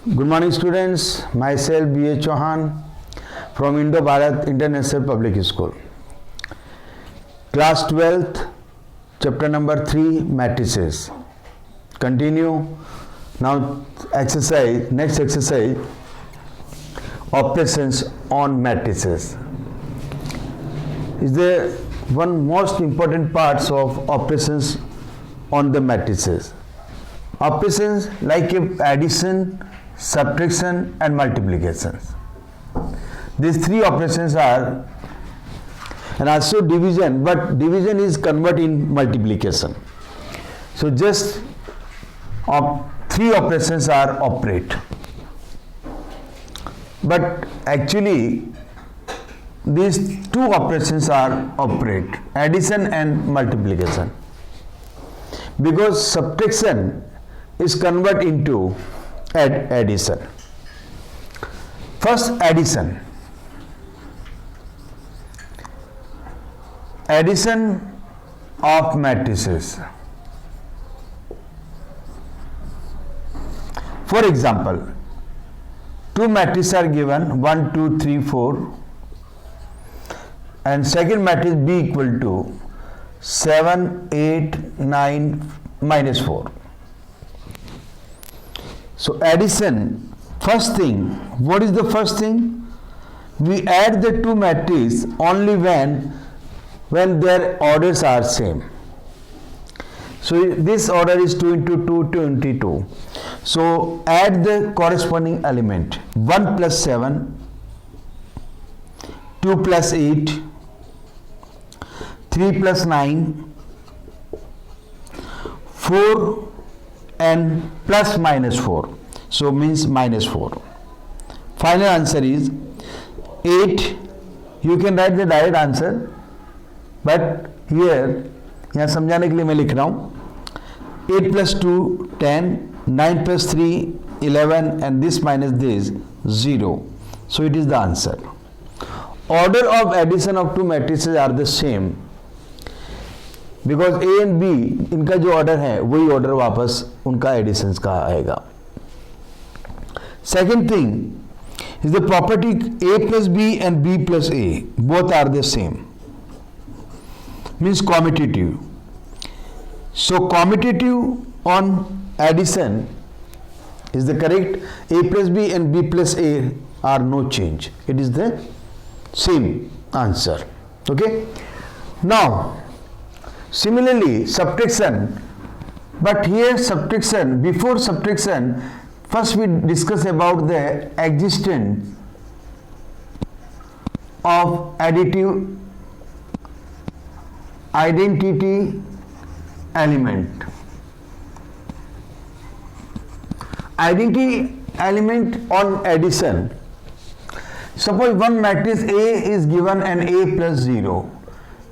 Good morning, students. Myself B.A. Chauhan from Indo-Bharat International Public School. Class 12th, chapter number 3, matrices. Continue. Now, next exercise, operations on matrices. Is the one most important parts of operations on the matrices. Operations like addition, subtraction and multiplication. These three operations are, and also division, but division is converted in multiplication. So just three operations are operate. But actually these two operations are operate, addition and multiplication. Because subtraction is converted into addition. First, addition. Addition of matrices. For example, two matrices are given 1, 2, 3, 4 and second matrix B equal to 7, 8, 9, minus 4. So addition, first thing, what is the first thing? We add the two matrices only when their orders are same. So this order is 2 into 2, 2 into 2. So add the corresponding element. 1 plus 7, 2 plus 8, 3 plus 9, 4 and plus minus 4. So means minus 4. Final answer is 8. You can write the direct answer, but here यहाँ समझाने के लिए मैं लिख रहा हूँ 8 plus 2 10, 9 plus 3 11 and this minus this 0. So it is the answer. Order of addition of two matrices are the same because A and B इनका जो ऑर्डर है वही ऑर्डर वापस उनका एडिशन का आएगा. Second thing is the property A plus B and B plus A both are the same, means commutative. So commutative on addition is the correct. A plus B and B plus A are no change. It is the same answer. Okay. Now similarly subtraction, but here subtraction, before subtraction first we discuss about the existence of additive identity element. Identity element on addition. Suppose one matrix A is given and A plus 0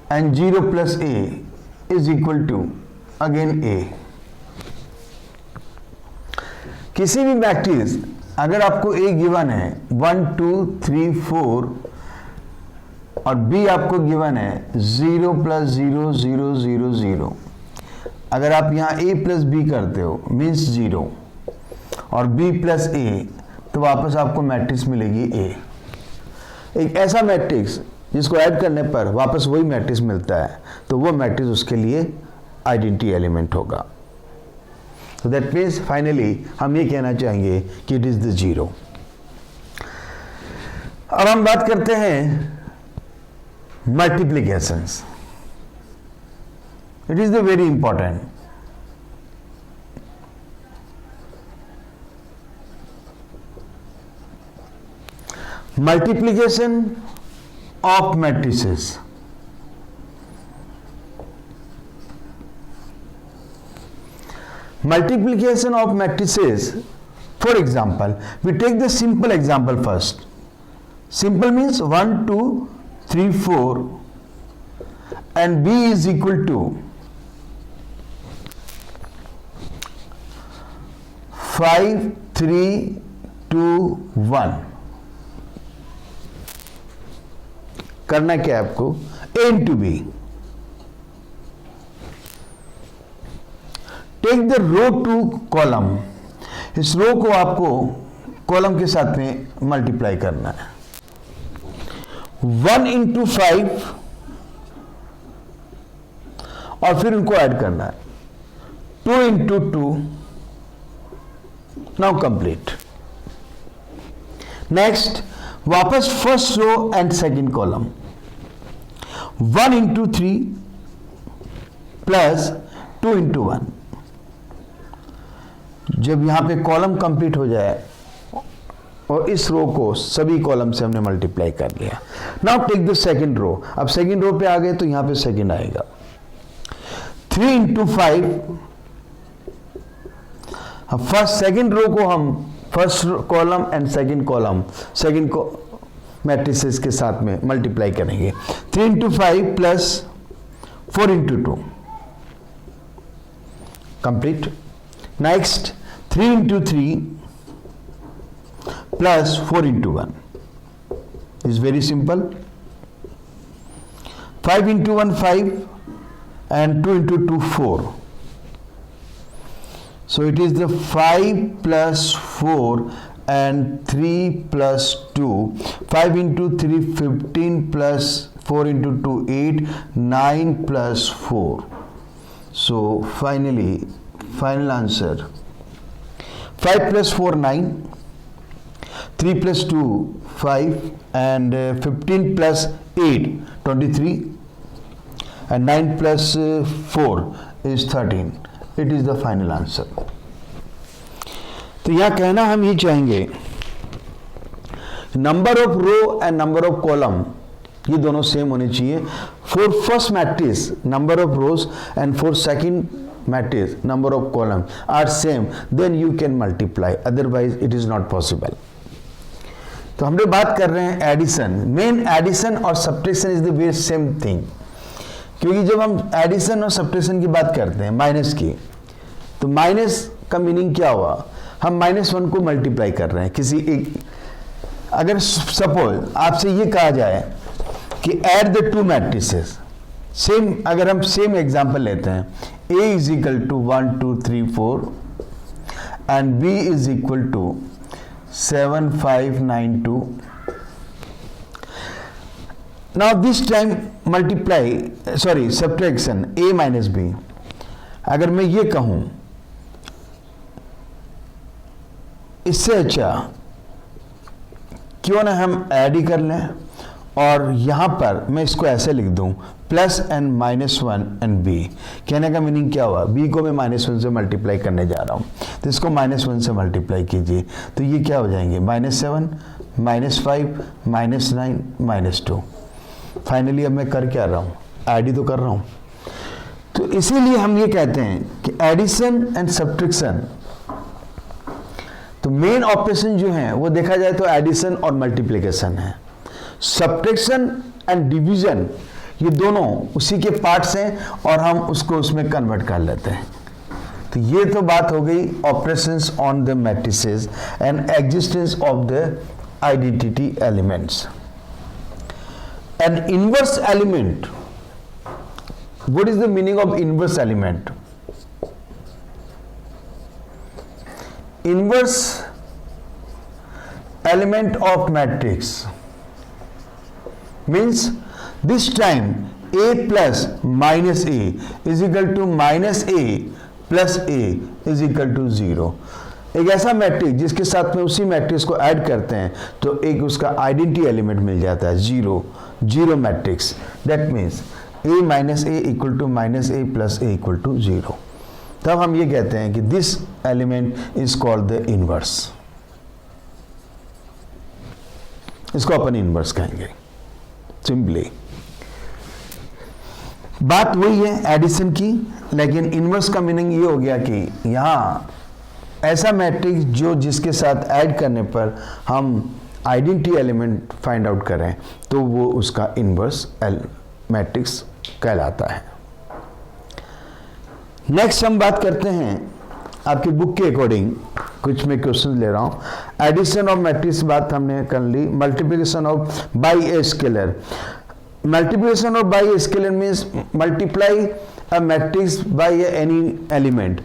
and 0 plus A is equal to again A. किसी भी matrix अगर आपको A given है 1, 2, 3, 4 और B आपको given है 0 plus 0, 0, 0, 0, अगर आप यहाँ A प्लस B करते हो मीन्स 0 और B प्लस A तो वापस आपको मैट्रिक्स मिलेगी A. एक ऐसा मैट्रिक्स जिसको ऐड करने पर वापस वही मैट्रिक्स मिलता है तो वो मैट्रिक्स उसके लिए आइडेंटिटी एलिमेंट होगा. So that means finally हम ये कहना चाहेंगे कि it is the zero. अब हम बात करते हैं multiplications. It is the very important. Multiplication of matrices. Multiplication of matrices, for example, we take the simple example first. Simple means 1, 2, 3, 4 and B is equal to 5, 3, 2, 1. करना क्या है आपको? A into B. Take the row to column. इस row को आपको column के साथ में मल्टीप्लाई करना है। 1 into 5 और फिर उनको ऐड करना है। 2 into 2, नाउ कंप्लीट। नेक्स्ट वापस first row and second column. 1 into 3 plus 2 into 1। जब यहां पे कॉलम कंप्लीट हो जाए और इस रो को सभी कॉलम से हमने मल्टीप्लाई कर लिया। Now take the second row. अब सेकेंड रो पे आ गए तो यहां पे सेकेंड आएगा। 3 into 5। अब फर्स्ट सेकेंड रो को हम first column and second column second को मैट्रिसेस के साथ में मल्टीप्लाई करेंगे। 3 into 5 plus 4 into 2 complete. Next 3 into 3 plus 4 into 1 is very simple. 5 into 1 5 and 2 into 2 4. So it is the 5 plus 4 and 3 plus 2. 5 into 3 15 plus 4 into 2 8, 9 plus 4. So finally final answer 5 plus 4 9, 3 plus 2 5 and 15 plus 8 23 and 9 plus 4 is 13. It is the final answer. तो यहां कहना हम ये चाहेंगे number of row and number of column ये दोनों same होने चाहिए। For first matrix number of rows and for second matrix number of column are same, then you can multiply, otherwise it is not possible. तो हम लोग बात कर रहे हैं एडिशन। मेन एडिशन और subtraction is the very same thing, क्योंकि जब हम एडिशन और सब्ट्रैक्शन की बात करते हैं माइनस की, तो माइनस का मीनिंग क्या हुआ? हम -1 को मल्टीप्लाई कर रहे हैं किसी एक। अगर सपोज आपसे ये कहा जाए कि add the two matrices, same, अगर हम सेम एग्जांपल लेते हैं, A is equal to 1 2 3 4 and B is equal to 7 5 9 2. Now this time subtraction A minus B. अगर मैं ये कहूं इससे अच्छा क्यों ना हम ऐड ही कर लें, और यहां पर मैं इसको ऐसे लिख दूं प्लस एंड -1 एंड B। कहने का मीनिंग क्या हुआ? B को मैं -1 से मल्टीप्लाई करने जा रहा हूं, तो इसको -1 से मल्टीप्लाई कीजिए, तो ये क्या हो जाएंगे? -7 -5 -9 -2। फाइनली अब मैं कर क्या रहा हूं? ऐड ही तो कर रहा हूं। तो इसीलिए हम ये कहते हैं कि एडिशन एंड सब्ट्रैक्शन, तो मेन ऑपरेशन जो है वो देखा जाए तो एडिशन और मल्टीप्लिकेशन है। सब्ट्रैक्शन एंड डिवीजन ये दोनों उसी के पार्ट्स हैं और हम उसको उसमें कन्वर्ट कर लेते हैं। तो ये तो बात हो गई operations on the matrices and existence of the identity elements. An inverse element, what is the meaning of inverse element? Inverse element of matrix means this time A plus minus A is equal to minus A plus A is equal to 0. एक ऐसा matrix जिसके साथ में उसी matrix को add करते हैं तो एक उसका आइडेंटिटी एलिमेंट मिल जाता है, zero matrix. That means A minus A equal to minus A plus A equal to 0। तब हम ये कहते हैं कि this element is called the inverse. इसको अपन इनवर्स कहेंगे सिंपली। बात वही है एडिशन की, लेकिन इनवर्स का मीनिंग ये हो गया कि यहां ऐसा मैट्रिक्स जो जिसके साथ ऐड करने पर हम आइडेंटिटी एलिमेंट फाइंड आउट करें तो वो उसका इनवर्स मैट्रिक्स कहलाता है। नेक्स्ट हम बात करते हैं आपकी बुक के अकॉर्डिंग, कुछ मैं क्वेश्चन ले रहा हूं। एडिशन ऑफ मैट्रिक्स बात हमने कर ली। Multiplication of by a scalar. Multiplication of by a scalar means multiply a matrix by any element.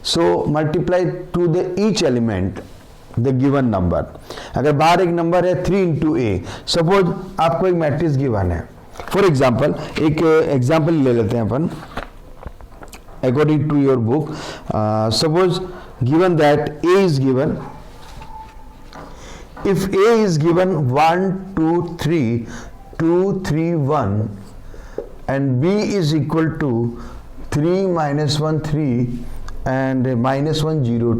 So multiply to the each element the given number. अगर बाहर एक नंबर है 3 इंटू ए, suppose आपको एक मैट्रिक्स गिवन है, for example एक example ले लेते हैं अपन according to your book. Suppose given that A is given, if A is given 1 2 3 2 3 1 and B is equal to 3 minus 1 3 and minus 1 0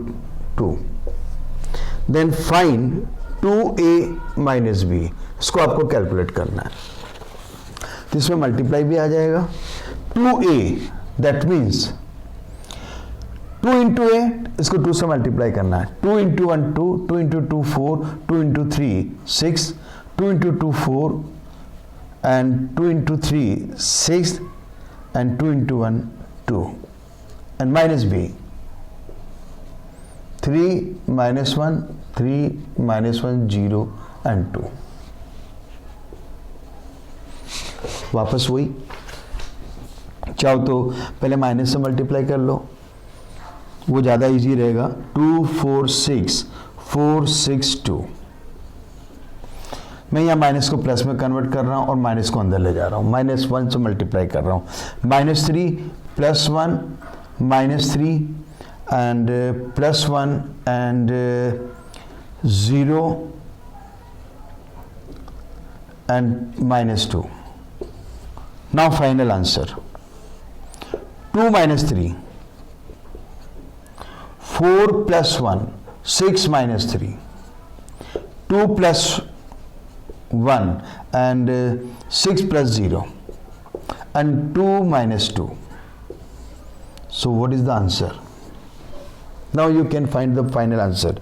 2, then find 2A minus B। इसको आपको calculate करना है, तो इसमें मल्टीप्लाई भी आ जाएगा 2A, दैट मीन्स 2 इंटू ए, इसको 2 से मल्टीप्लाई करना है, 2 into 1 2, 2 into 2 4, 2 into 3 6, 2 into 2 4 and 2 into 3 6 and 2 into 1 2 and minus B 3 minus 1 3 minus 1 0 and 2। वापस वही, चाहो तो पहले माइनस से मल्टीप्लाई कर लो, वो ज़्यादा इजी रहेगा। 2 4 6 4 6 2, मैं यहाँ माइनस को प्लस में कन्वर्ट कर रहा हूँ और माइनस को अंदर ले जा रहा हूँ, माइनस 1 से मल्टीप्लाई कर रहा हूँ, minus 3 plus 1 minus 3 and plus 1 and 0 and minus 2। Now final answer 2 minus 3 4 plus 1 6 minus 3 2 plus 1 and 6 plus 0 and 2 minus 2. So what is the answer? Now you can find the final answer.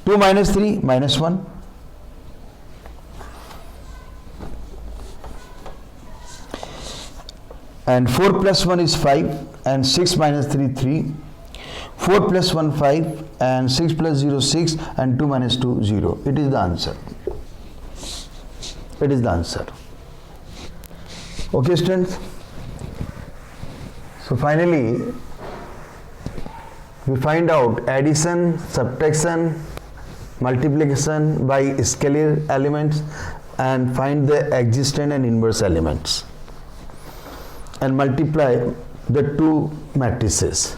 2 minus 3 minus 1, and 4 plus 1 is 5 and 6 minus 3 3, 4 plus 1 5 and 6 plus 0 6 and 2 minus 2 0. It is the answer. It is the answer. Okay students, so finally we find out addition, subtraction, multiplication by scalar elements and find the existent and inverse elements and multiply the two matrices.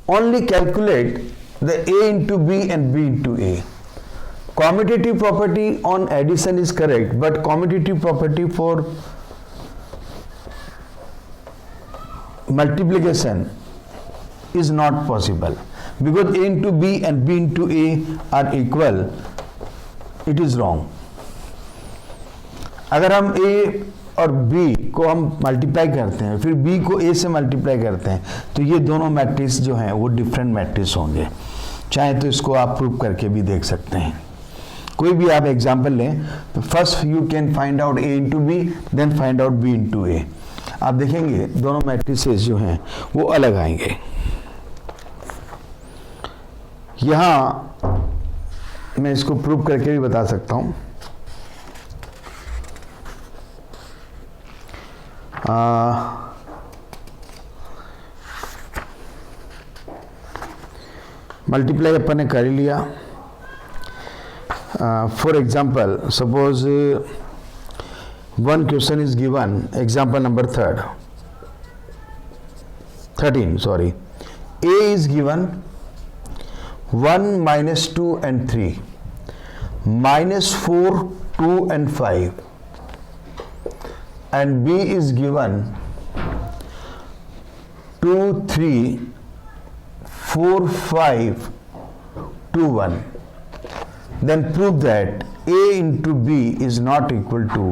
Only calculate the A into B and B into A. Commutative property on addition is correct, but commutative property for multiplication is not possible because A into B and B into A are equal. It is wrong. अगर हम A और B को हम multiply करते हैं फिर B को A से मल्टीप्लाई करते हैं तो ये दोनों मैट्रिक्स जो हैं वो डिफरेंट मैट्रिक्स होंगे। चाहे तो इसको आप प्रूव करके भी देख सकते हैं। कोई भी आप एग्जांपल लें तो first you can find out A into B, then find out B into A। आप देखेंगे दोनों मैट्रिसेस जो हैं वो अलग आएंगे। यहाँ मैं इसको प्रूव करके भी बता सकता हूँ। मल्टीप्लाई अपन ने कर लिया। For example suppose one question is given, example number 13 sorry, A is given 1 minus 2 and 3 minus 4 2 and 5 and B is given 2 3 4 5 2 1, then prove that A into B is not equal to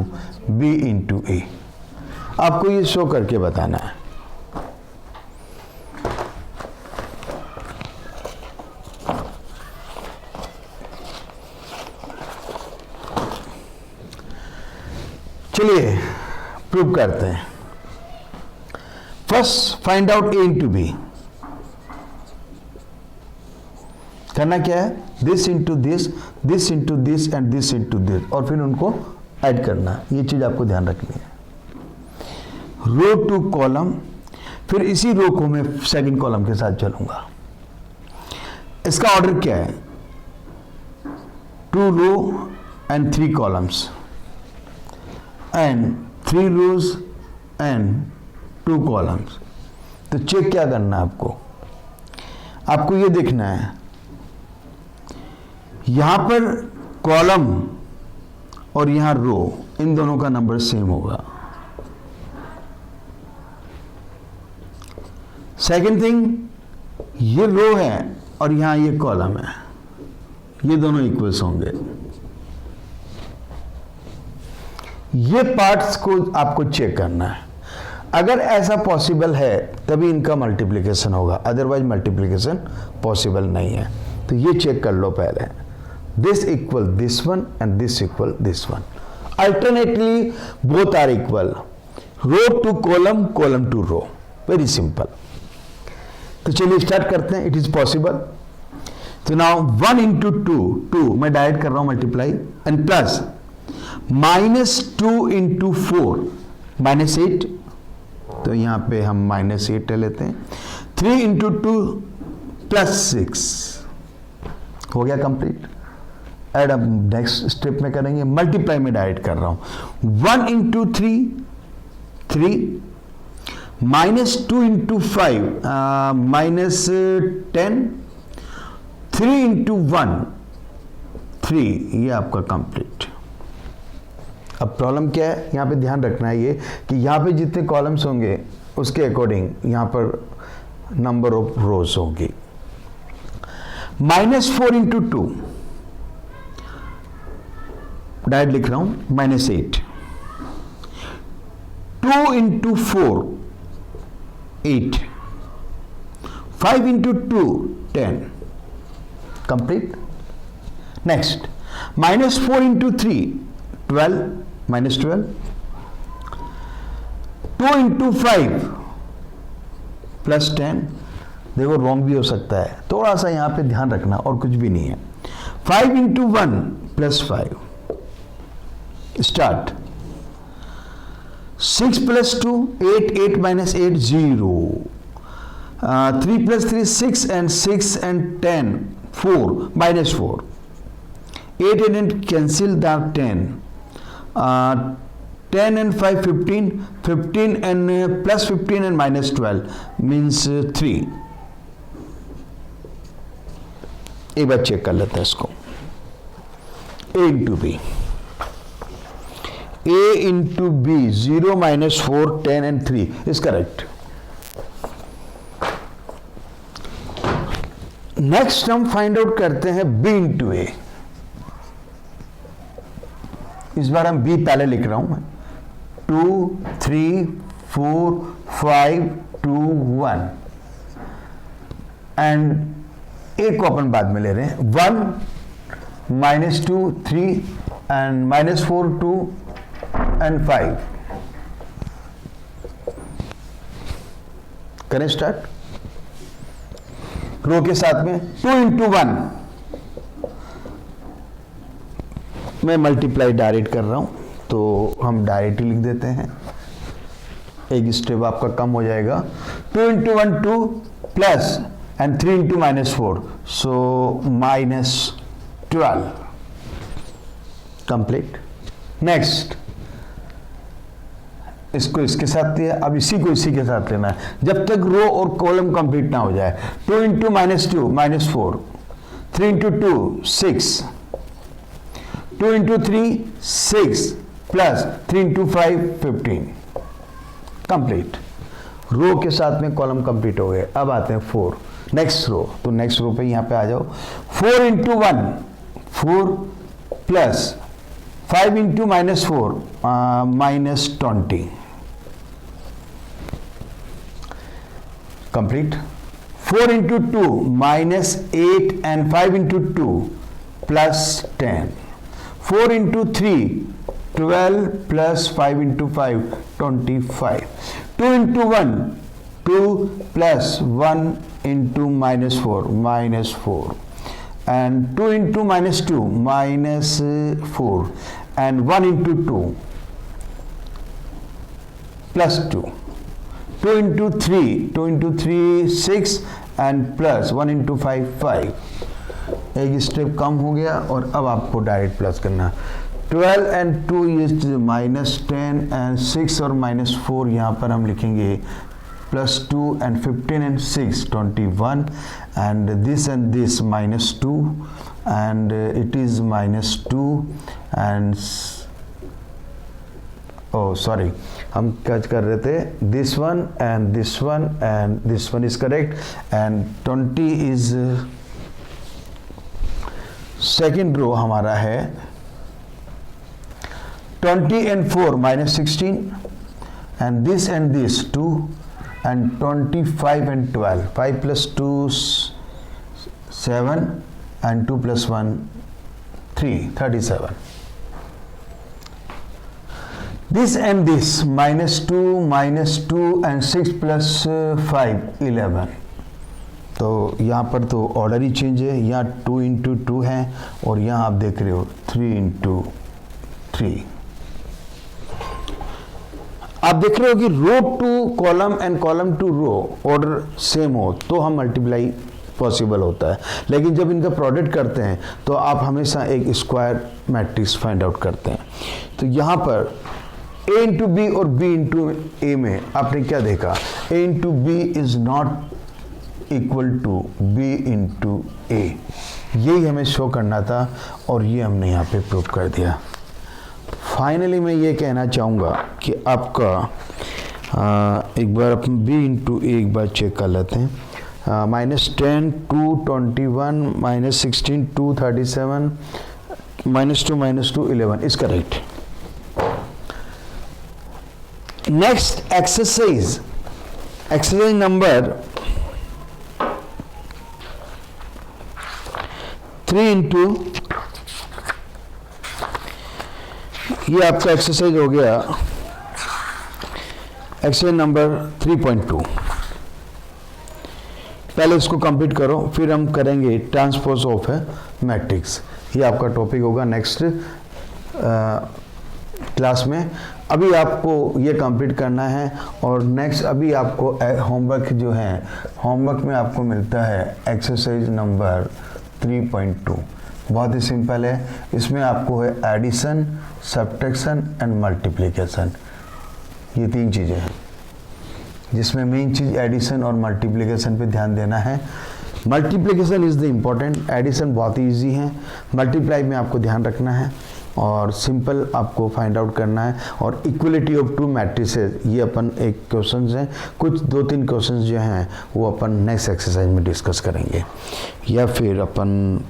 B into A। आपको ये show करके बताना है। चलिए prove करते हैं। First find out A into B. करना क्या है, this into this, this into this and this into this, और फिर उनको ऐड करना। ये चीज आपको ध्यान रखनी है। रो टू कॉलम, फिर इसी रो को मैं सेकंड कॉलम के साथ चलूंगा। इसका ऑर्डर क्या है, 2 रो and 3 columns and 3 rows and 2 columns। तो चेक क्या करना है आपको ये देखना है यहां पर कॉलम और यहां रो, इन दोनों का नंबर सेम होगा। सेकेंड थिंग, ये रो है और यहां ये कॉलम है, ये दोनों इक्वल्स होंगे। ये पार्ट्स को आपको चेक करना है। अगर ऐसा पॉसिबल है तभी इनका मल्टीप्लिकेशन होगा, अदरवाइज मल्टीप्लिकेशन पॉसिबल नहीं है। तो ये चेक कर लो पहले, this equal this one and this equal this one, alternately both are equal, row to column, column to row, very simple. तो चलिए स्टार्ट करते हैं, इट इज पॉसिबल। तो नाउ 1 इंटू 2 मैं डायरेक्ट कर रहा हूं मल्टीप्लाई, एंड प्लस -2 इंटू 4 -8, तो यहां पे हम -8 लेते हैं। 3 इंटू 2 +6 हो गया कंप्लीट। ऐड अब नेक्स्ट स्टेप में करेंगे, मल्टीप्लाई में डायरेक्ट कर रहा हूं। 1 इंटू 3 3, -2 इंटू 5 -10, 3 इंटू 1 3, ये आपका कंप्लीट। अब प्रॉब्लम क्या है, यहां पे ध्यान रखना है ये कि यहां पे जितने कॉलम्स होंगे उसके अकॉर्डिंग यहां पर नंबर ऑफ रोज होगी। -4 इंटू 2 डायरेक्ट लिख रहा हूं, -8, 2 into 4 8, 5 into 2 10, complete. Next, -4 into 3 12, -12, 2 into 5 +10, देखो रॉन्ग भी हो सकता है, थोड़ा सा यहां पे ध्यान रखना और कुछ भी नहीं है। 5 into 1 +5, start. 6 + 2 8, 8 - 8 0, 3 + 3 6 and 6 and 10 4, -4, 8 and 8 cancel that 10, 10 and 5 15, 15 and +15 and -12 means 3। एक बार चेक कर लेते हैं इसको, A into B, A into B 0 -4 10 and 3 is correct। Next हम फाइंड आउट करते हैं B into A। इस बार हम B पहले लिख रहा हूं मैं, 2 3 4 5 2 1, एंड A को अपन बाद में ले रहे हैं। 1 -2 3 एंड -4 2 एंड 5, करें स्टार्ट रो के साथ में। 2 इंटू 1 मैं मल्टीप्लाई डायरेक्ट कर रहा हूं, तो हम डायरेक्ट लिख देते हैं, एक स्टेप आपका कम हो जाएगा। 2 into 1 2 plus and 3 into -4, so -12, complete. Next, इसको इसके साथ लिया, अब इसी को इसी के साथ लेना है जब तक रो और कॉलम कंप्लीट ना हो जाए। 2 into -2 -4, 3 into 2 6, 2 into 3 6 plus 3 into 5 15, complete. Row के साथ में कॉलम कंप्लीट हो गए। अब आते हैं 4, नेक्स्ट रो, तो नेक्स्ट रो पे यहां पे आ जाओ। 4 into 1 4 plus 5 into -4 -20, complete. 4 into 2 -8 and 5 into 2 +10, 4 into 3 12 plus 5 into 5 25, 2 into 1 2 plus 1 into -4 -4, and 2 into -2 -4, and 1 into 2 +2, 2 into 3 6 and plus 1 into 5 5, एक स्टेप कम हो गया और अब आपको डायरेक्ट प्लस करना। 12 and 2 is -10 and 6 और -4 यहाँ पर हम लिखेंगे +2 and 15 and 6 21 and this -2 and it is -2 and oh sorry हम क्या कर रहे थे, this one and this one is correct and 20 is second row हमारा है 20 and 4 -16 and this 2 and 25 and 12 5 plus 2 7 and 2 plus 1 3 37 this and this -2 and 6 plus 5 11 तो यहाँ पर तो ऑर्डर ही चेंज है, यहाँ 2 into 2 है और यहाँ आप देख रहे हो 3 into 3। आप देख रहे हो कि row to column and column to row order same हो तो हम मल्टीप्लाई पॉसिबल होता है, लेकिन जब इनका प्रोडक्ट करते हैं तो आप हमेशा एक स्क्वायर मैट्रिक्स फाइंड आउट करते हैं। तो यहाँ पर a इंटू बी और b इंटू ए में आपने क्या देखा, a into B is not equal to b into A, यही हमें शो करना था और ये हमने यहाँ पे प्रूव कर दिया। फाइनली मैं ये कहना चाहूँगा कि आपका एक बार अपन b इंटू ए एक बार चेक कर लेते हैं। -10 2 21 -16 2 37 -2 11 is correct. Next exercise number 3 into, ये आपका एक्सरसाइज हो गया एक्सरसाइज नंबर 3.2। पहले इसको कंप्लीट करो फिर हम करेंगे ट्रांसपोज ऑफ है मैट्रिक्स, ये आपका टॉपिक होगा नेक्स्ट क्लास में। अभी आपको ये कंप्लीट करना है और नेक्स्ट अभी आपको होमवर्क जो है, होमवर्क में आपको मिलता है एक्सरसाइज नंबर 3.2। बहुत ही सिंपल है, इसमें आपको है एडिशन, सब्ट्रैक्शन एंड मल्टीप्लिकेशन, ये 3 चीज़ें हैं जिसमें मेन चीज़ एडिशन और मल्टीप्लिकेशन पे ध्यान देना है। Multiplication is the important, addition बहुत ही ईजी है, मल्टीप्लाई में आपको ध्यान रखना है और सिंपल आपको फाइंड आउट करना है। और इक्वलिटी ऑफ टू मैट्रिसेस, ये अपन एक क्वेश्चंस हैं, कुछ 2-3 क्वेश्चंस जो हैं वो अपन नेक्स्ट एक्सरसाइज में डिस्कस करेंगे या फिर अपन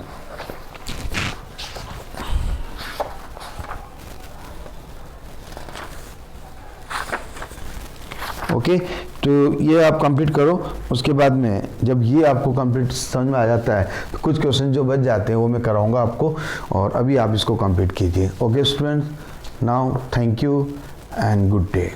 ओके। तो ये आप कंप्लीट करो, उसके बाद में जब ये आपको कंप्लीट समझ में आ जाता है तो कुछ क्वेश्चन जो बच जाते हैं वो मैं कराऊंगा आपको, और अभी आप इसको कंप्लीट कीजिए। Okay students, now thank you and good day.